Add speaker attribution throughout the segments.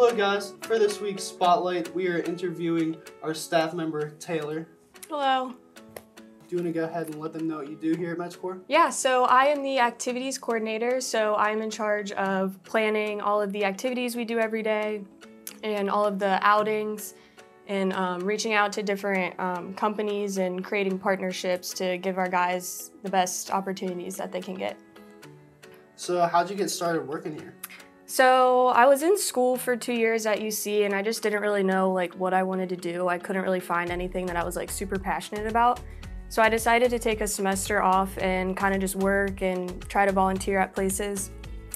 Speaker 1: Hello guys, for this week's Spotlight, we are interviewing our staff member, Taylor.
Speaker 2: Hello.
Speaker 1: Do you want to go ahead and let them know what you do here at Metzcor?
Speaker 2: Yeah, so I am the activities coordinator, so I'm in charge of planning all of the activities we do every day and all of the outings and reaching out to different companies and creating partnerships to give our guys the best opportunities that they can get.
Speaker 1: So how'd you get started working here?
Speaker 2: So I was in school for 2 years at UC and I just didn't really know what I wanted to do. I couldn't really find anything that I was super passionate about. So I decided to take a semester off and kind of just work and try to volunteer at places.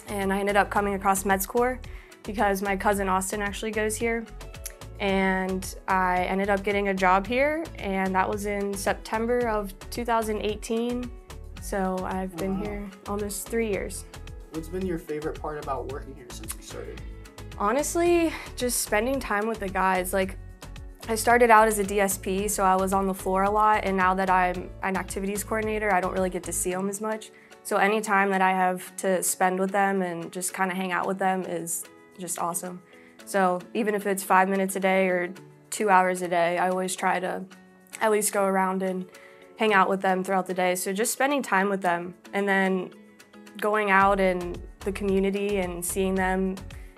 Speaker 2: And I ended up coming across Metzcor because my cousin Austin actually goes here. And I ended up getting a job here, and that was in September of 2018. So I've been here almost 3 years.
Speaker 1: What's been your favorite part about working here since you started?
Speaker 2: Honestly, just spending time with the guys. I started out as a DSP, so I was on the floor a lot, and now that I'm an activities coordinator, I don't really get to see them as much. So any time that I have to spend with them and just kind of hang out with them is just awesome. So even if it's 5 minutes a day or 2 hours a day, I always try to at least go around and hang out with them throughout the day. So just spending time with them and then going out in the community and seeing them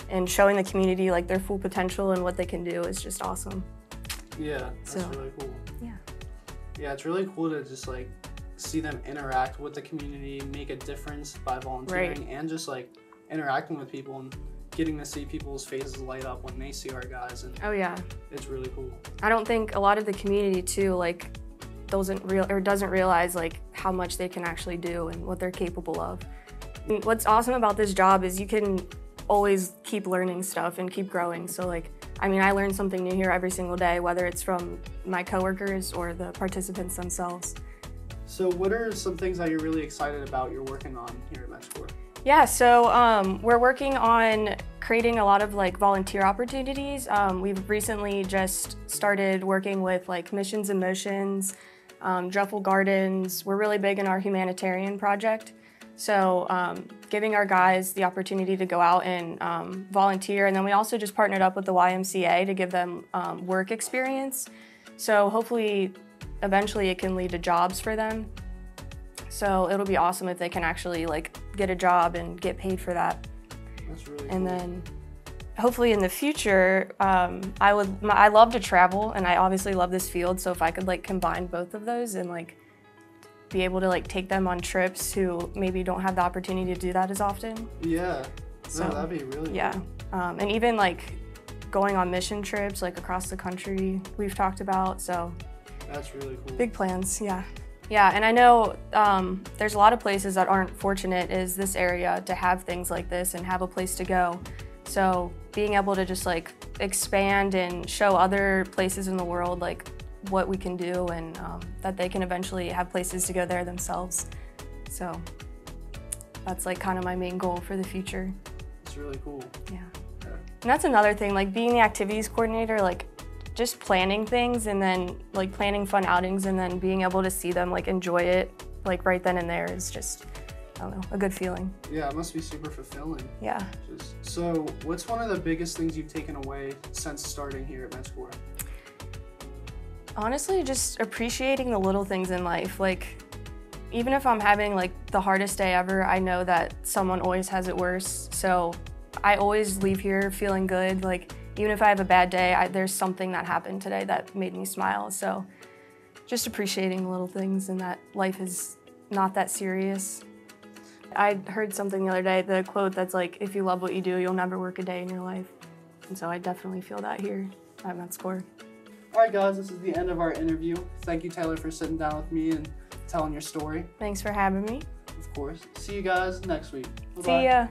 Speaker 2: and showing the community their full potential and what they can do is just awesome.
Speaker 1: Yeah, that's really cool.
Speaker 2: Yeah.
Speaker 1: Yeah, it's really cool to just see them interact with the community, make a difference by volunteering, and just interacting with people and getting to see people's faces light up when they see our guys. And
Speaker 2: oh yeah,
Speaker 1: it's really cool.
Speaker 2: I don't think a lot of the community too doesn't realize how much they can actually do and what they're capable of. And what's awesome about this job is you can always keep learning stuff and keep growing. So I learn something new here every single day, whether it's from my coworkers or the participants themselves.
Speaker 1: So what are some things that you're really excited about you're working on here at Metzcor?
Speaker 2: Yeah, so we're working on creating a lot of volunteer opportunities. We've recently just started working with Missions in Motions, Druffel Gardens. We're really big in our humanitarian project. So giving our guys the opportunity to go out and volunteer. And then we also just partnered up with the YMCA to give them work experience. So hopefully, eventually it can lead to jobs for them. So it'll be awesome if they can actually get a job and get paid for that.
Speaker 1: That's really cool.
Speaker 2: And then hopefully in the future, I love to travel and I obviously love this field. So if I could combine both of those and be able to take them on trips who maybe don't have the opportunity to do that as often.
Speaker 1: Yeah,
Speaker 2: so
Speaker 1: no, that'd be really
Speaker 2: cool. And even going on mission trips across the country we've talked about. So
Speaker 1: that's really cool.
Speaker 2: Big plans, yeah. Yeah, and I know there's a lot of places that aren't fortunate as this area to have things like this and have a place to go. So being able to just expand and show other places in the world what we can do and that they can eventually have places to go there themselves. So that's kind of my main goal for the future.
Speaker 1: It's really cool.
Speaker 2: Yeah. And that's another thing, being the activities coordinator, just planning things and then planning fun outings and then being able to see them enjoy it right then and there is just, I don't know, a good feeling.
Speaker 1: Yeah, it must be super fulfilling.
Speaker 2: Yeah.
Speaker 1: So what's one of the biggest things you've taken away since starting here at Metzcor?
Speaker 2: Honestly, just appreciating the little things in life. Even if I'm having the hardest day ever, I know that someone always has it worse. So I always leave here feeling good. Even if I have a bad day, there's something that happened today that made me smile. So just appreciating the little things and that life is not that serious. I heard something the other day, the quote that's if you love what you do, you'll never work a day in your life. And so I definitely feel that here at Metzcor.
Speaker 1: All right, guys, this is the end of our interview. Thank you, Taylor, for sitting down with me and telling your story.
Speaker 2: Thanks for having me.
Speaker 1: Of course. See you guys next week. Bye-bye.
Speaker 2: See ya.